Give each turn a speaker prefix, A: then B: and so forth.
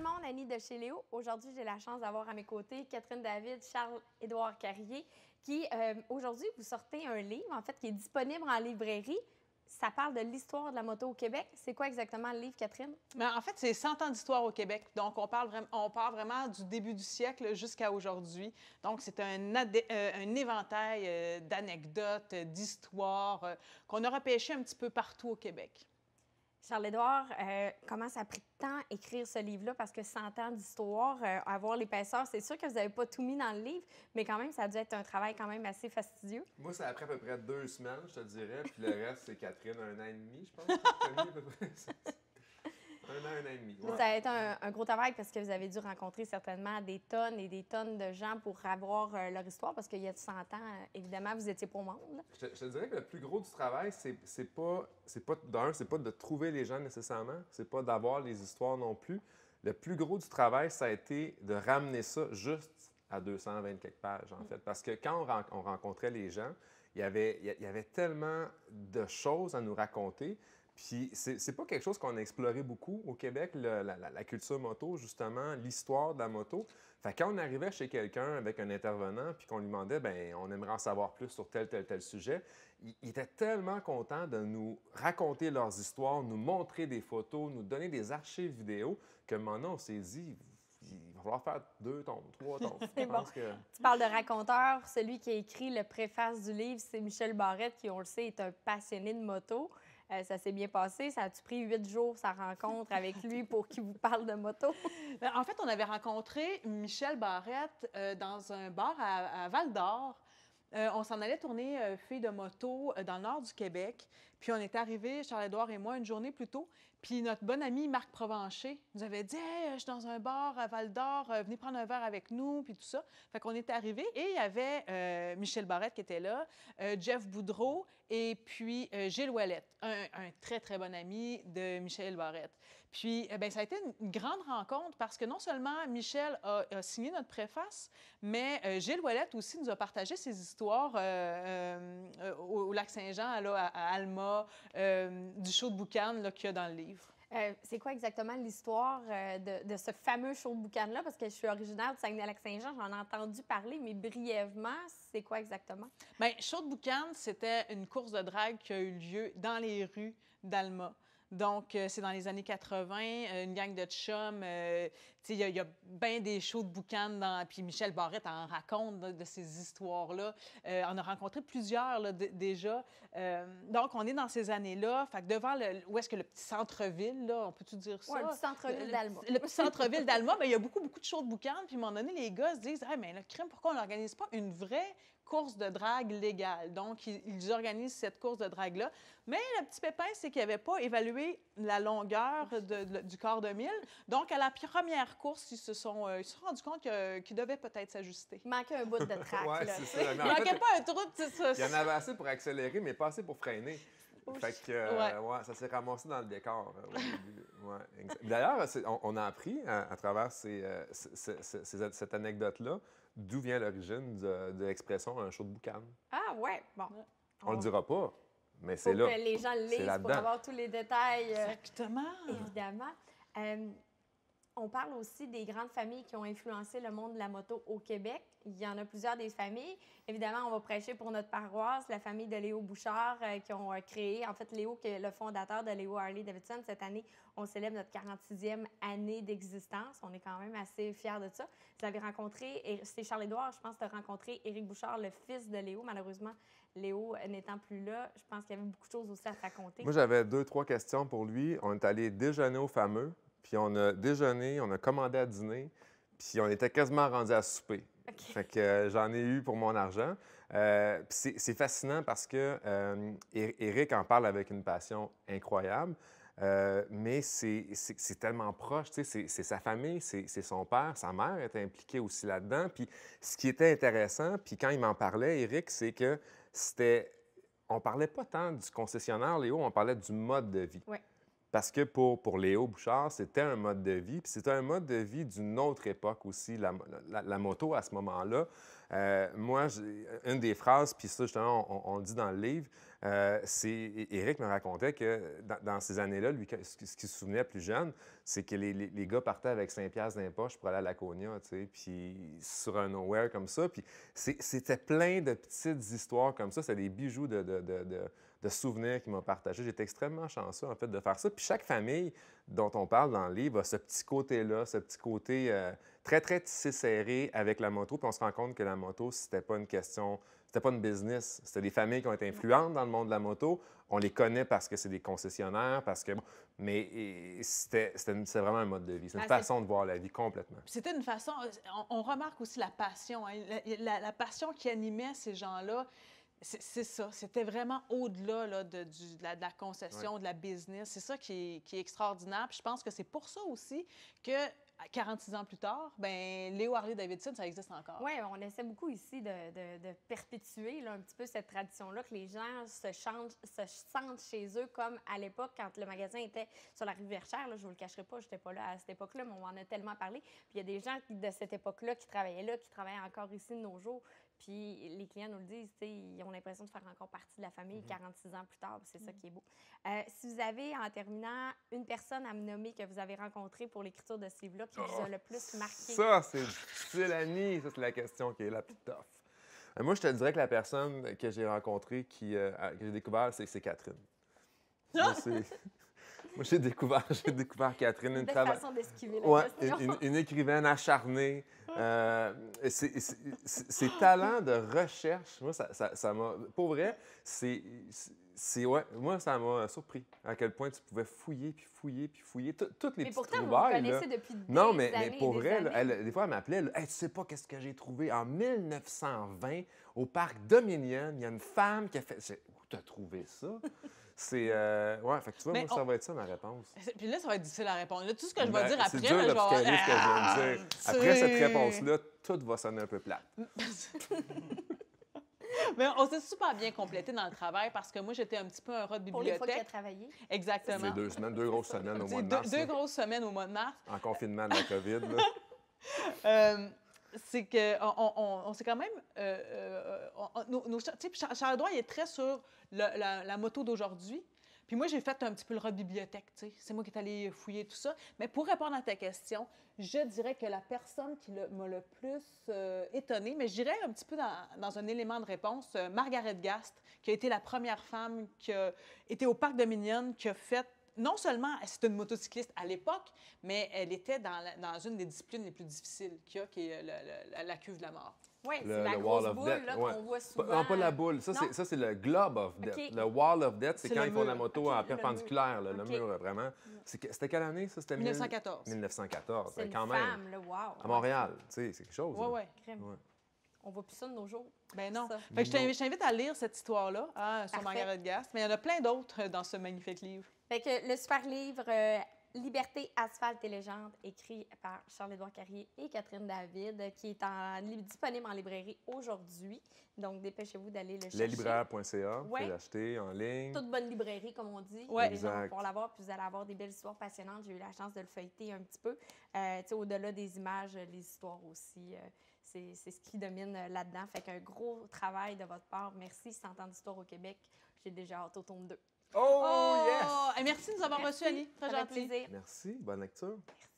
A: le monde, Annie de chez Léo. Aujourd'hui, j'ai la chance d'avoir à mes côtés Catherine David, Charles-Édouard Carrier, qui, aujourd'hui, vous sortez un livre, en fait, qui est disponible en librairie. Ça parle de l'histoire de la moto au Québec. C'est quoi exactement le livre, Catherine?
B: En fait, c'est 100 ans d'histoire au Québec. Donc, on part vraiment du début du siècle jusqu'à aujourd'hui. Donc, c'est un éventail d'anecdotes, d'histoires qu'on a repêché un petit peu partout au Québec.
A: Charles-Édouard, comment ça a pris de temps écrire ce livre-là? Parce que 100 ans d'histoire, avoir l'épaisseur, c'est sûr que vous n'avez pas tout mis dans le livre, mais quand même, ça a dû être un travail quand même assez fastidieux.
C: Moi, ça a pris à peu près 2 semaines, je te dirais. Puis le reste, c'est Catherine, 1 an et demi, je pense. T'as mis à peu près. 1 an et demi. Ouais.
A: Ça a été un gros travail parce que vous avez dû rencontrer certainement des tonnes et des tonnes de gens pour avoir leur histoire, parce qu'il y a 100 ans, évidemment, vous étiez pas au monde. Là.
C: Je te dirais que le plus gros du travail, c'est pas de trouver les gens nécessairement, c'est pas d'avoir les histoires non plus. Le plus gros du travail, ça a été de ramener ça juste à 220 quelques pages, en fait. Parce que quand on rencontrait les gens, il y avait tellement de choses à nous raconter. Puis c'est pas quelque chose qu'on a exploré beaucoup au Québec, la culture moto, justement, l'histoire de la moto. Fait que quand on arrivait chez quelqu'un avec un intervenant puis qu'on lui demandait, bien, on aimerait en savoir plus sur tel sujet, il était tellement content de nous raconter leurs histoires, nous montrer des photos, nous donner des archives vidéo, que maintenant on s'est dit, il va falloir faire 2 tomes, 3 tomes.
A: C'est bon. Tu parles de raconteur. Celui qui a écrit le préface du livre, c'est Michel Barrette, qui, on le sait, est un passionné de moto. Ça s'est bien passé. Ça a-tu pris 8 jours, sa rencontre avec lui, pour qu'il vous parle de moto?
B: En fait, on avait rencontré Michel Barrette dans un bar à Val-d'Or. On s'en allait tourner Filles de moto dans le nord du Québec. Puis on était arrivés, Charles-Édouard et moi, une journée plus tôt. Puis notre bon ami Marc Provencher nous avait dit « Hey, je suis dans un bar à Val-d'Or, venez prendre un verre avec nous. » Puis tout ça. Fait qu'on était arrivés et il y avait Michel Barrette qui était là, Jeff Boudreau et puis Gilles Ouellette, un très, très bon ami de Michel Barrette. Puis, bien, ça a été une grande rencontre parce que non seulement Michel a signé notre préface, mais Gilles Ouellette aussi nous a partagé ses histoires au Lac-Saint-Jean, là, à Alma, du show de boucan qu'il y a dans le livre.
A: C'est quoi exactement l'histoire de ce fameux show de boucan-là? Parce que je suis originaire du Saguenay-Lac-Saint-Jean, j'en ai entendu parler, mais brièvement, c'est quoi exactement?
B: Bien, show de boucan, c'était une course de drague qui a eu lieu dans les rues d'Alma. Donc, c'est dans les années 80, une gang de chums. Il y a bien des shows de boucan. Puis Michel Barrette en raconte de ces histoires-là. On a rencontré plusieurs là, déjà. Donc, on est dans ces années-là. Fait que devant où est-ce que le petit centre-ville, là, on peut-tu dire ça?
A: Oui, le petit centre-ville d'Alma.
B: Le petit centre-ville d'Alma, bien, il y a beaucoup de shows de boucan. Puis à un moment donné, les gars se disent « Hey, mais le crime, pourquoi on n'organise pas une vraie course de drague légale? » Donc, ils organisent cette course de drague-là. Mais le petit pépin, c'est qu'ils n'avaient pas évalué la longueur du quart de mille. Donc, à la première course, ils se sont rendus compte qu'ils devaient peut-être s'ajuster.
A: Il manquait un bout de track.
C: Ouais,
A: là.
C: c'est ça.
B: Il manquait pas un trou, c'est ça.
C: Il y en avait assez pour accélérer, mais pas assez pour freiner. Fait que, ouais, ça s'est ramassé dans le décor au début. Ouais, d'ailleurs, on a appris à travers cette anecdote-là d'où vient l'origine de l'expression « un show de boucan ».
A: Ah ouais, bon.
C: On le dira pas, mais
A: Faut
C: c'est là.
A: que les gens le
C: C'est
A: lisent pour
C: là-dedans.
A: avoir tous les détails.
B: Exactement.
A: Évidemment. On parle aussi des grandes familles qui ont influencé le monde de la moto au Québec. Il y en a plusieurs des familles. Évidemment, on va prêcher pour notre paroisse, la famille de Léo Bouchard qui ont créé, en fait, Léo, qui est le fondateur de Léo Harley-Davidson. Cette année, on célèbre notre 46e année d'existence. On est quand même assez fiers de ça. Vous avez rencontré, c'est Charles-Édouard, je pense, tu as rencontré Éric Bouchard, le fils de Léo. Malheureusement, Léo n'étant plus là, je pense qu'il y avait beaucoup de choses aussi à te raconter.
C: Moi, j'avais 2-3 questions pour lui. On est allé déjeuner au fameux. Puis on a déjeuné, on a commandé à dîner, puis on était quasiment rendu à souper.
A: Okay.
C: Fait que j'en ai eu pour mon argent. Puis c'est fascinant parce que Éric en parle avec une passion incroyable, mais c'est tellement proche, tu sais, c'est sa famille, c'est son père, sa mère est impliquée aussi là-dedans. Puis ce qui était intéressant, puis quand il m'en parlait, Éric, c'est que on parlait pas tant du concessionnaire, Léo, on parlait du mode de vie.
A: Ouais.
C: Parce que pour Léo Bouchard, c'était un mode de vie, puis c'était un mode de vie d'une autre époque aussi, la moto à ce moment-là. Moi, une des phrases, puis ça, justement, on le dit dans le livre, c'est Éric me racontait que dans ces années-là, lui, ce qu'il se souvenait plus jeune, c'est que les gars partaient avec 5 piastres dans les poches pour aller à Laconia, tu sais, puis sur un nowhere comme ça. Puis c'était plein de petites histoires comme ça. C'était des bijoux de souvenirs qu'il m'a partagés. J'étais extrêmement chanceux, en fait, de faire ça. Puis chaque famille dont on parle dans le livre a ce petit côté-là, ce petit côté très, très tissé serré avec la moto. Puis on se rend compte que la moto, c'était pas une question, c'était pas une business. C'était des familles qui ont été influentes dans le monde de la moto. On les connaît parce que c'est des concessionnaires, parce que... Mais c'était vraiment un mode de vie. C'est une façon de voir la vie complètement.
B: C'était une façon... On remarque aussi la passion, hein, la passion qui animait ces gens-là. C'est ça. C'était vraiment au-delà là, de la concession, de la business. C'est ça qui est extraordinaire. Puis je pense que c'est pour ça aussi que 46 ans plus tard, ben Léo Harley-Davidson, ça existe encore.
A: Oui, on essaie beaucoup ici de perpétuer là, un petit peu cette tradition-là, que les gens se sentent chez eux comme à l'époque, quand le magasin était sur la rue Verchères. Là, je ne vous le cacherai pas, je n'étais pas là à cette époque-là, mais on en a tellement parlé. Puis il y a des gens de cette époque-là qui travaillaient là, qui travaillent encore ici de nos jours. Puis les clients nous le disent, ils ont l'impression de faire encore partie de la famille 46 ans plus tard. C'est ça qui est beau. Si vous avez, en terminant, une personne à me nommer que vous avez rencontrée pour l'écriture de ce livre-là qui vous a le plus marqué.
C: Ça, c'est difficile, Annie. Ça, c'est la question qui est la plus tough. Moi, je te dirais que la personne que j'ai rencontrée, que j'ai découvert, c'est Catherine. Moi, j'ai découvert Catherine.
A: Une façon d'esquiver la question.
C: Une écrivaine acharnée. Ses talents de recherche, moi, ça m'a... Pour vrai, moi, ça m'a surpris à quel point tu pouvais fouiller, puis fouiller, puis fouiller. Toutes les petites trouvailles.
A: Mais pourtant, vous connaissez depuis des
C: Non,
A: années
C: mais pour vrai,
A: années.
C: des fois, elle m'appelait, « Hey, tu sais pas qu'est-ce que j'ai trouvé? En 1920, au parc Dominion, il y a une femme qui a fait... » Où t'as trouvé ça? C'est... Ouais, fait que tu vois, moi, ça va être ça, ma réponse.
B: Puis là, ça va être difficile à répondre. Là, tout ce que je vais dire après,
C: c'est dur
B: là, je vais avoir...
C: ce que je viens de dire. Après cette réponse-là, tout va sonner un peu plate.
B: Mais on s'est super bien complété dans le travail parce que moi, j'étais un petit peu un rat de bibliothèque.
A: Pour les fois qu'il a travaillé.
B: Exactement.
C: C'est 2 grosses semaines au mois de mars.
B: Deux grosses semaines au mois de mars.
C: En confinement de la COVID, là.
B: C'est qu'on s'est quand même... tu sais, Charles-Édouard, il est très sur la moto d'aujourd'hui. Puis moi, j'ai fait un petit peu le rat de bibliothèque, tu sais. C'est moi qui est allé fouiller tout ça. Mais pour répondre à ta question, je dirais que la personne qui m'a le plus étonnée, mais je dirais un petit peu dans un élément de réponse, Margaret Gast, qui a été la première femme qui a été au parc Dominion, qui a fait... Non seulement c'était une motocycliste à l'époque, mais elle était dans une des disciplines les plus difficiles qu'il y a, qui est la cuve de la mort.
A: Oui, c'est la grosse boule qu'on voit souvent.
C: Non, pas la boule. Ça, c'est le globe of death.
A: Okay.
C: Le wall of death, c'est quand ils font la moto en
A: le
C: perpendiculaire,
A: mur.
C: le mur, vraiment. C'était quelle année, ça? C'était
B: 1914.
C: 1914,
A: c'est
C: quand
A: une
C: même.
A: femme, là, wow.
C: À Montréal, tu sais, c'est quelque chose.
B: Oui, oui.
A: Ouais. On voit plus ça de nos jours.
B: Ben non. Fait que je t'invite à lire cette histoire-là sur Margaret Gast, mais il y en a plein d'autres dans ce magnifique livre.
A: Fait que le super livre Liberté, asphalte et légende, écrit par Charles-Édouard Carrier et Catherine David, qui est disponible en librairie aujourd'hui. Donc, dépêchez-vous d'aller le chercher.
C: Leslibraires.ca, vous pouvez l'acheter en ligne.
A: Toute bonne librairie, comme on dit.
B: Ouais.
A: Les gens vont pouvoir l'avoir, puis vous allez avoir des belles histoires passionnantes. J'ai eu la chance de le feuilleter un petit peu. Au-delà des images, les histoires aussi, c'est ce qui domine là-dedans. Fait qu'un gros travail de votre part. Merci, 100 ans d'histoire au Québec. J'ai déjà hâte au tome 2.
C: Oh, yes!
B: Et merci de nous avoir reçus, Annie. Très gentil.
A: Plaisir.
C: Merci, bonne lecture.
A: Merci.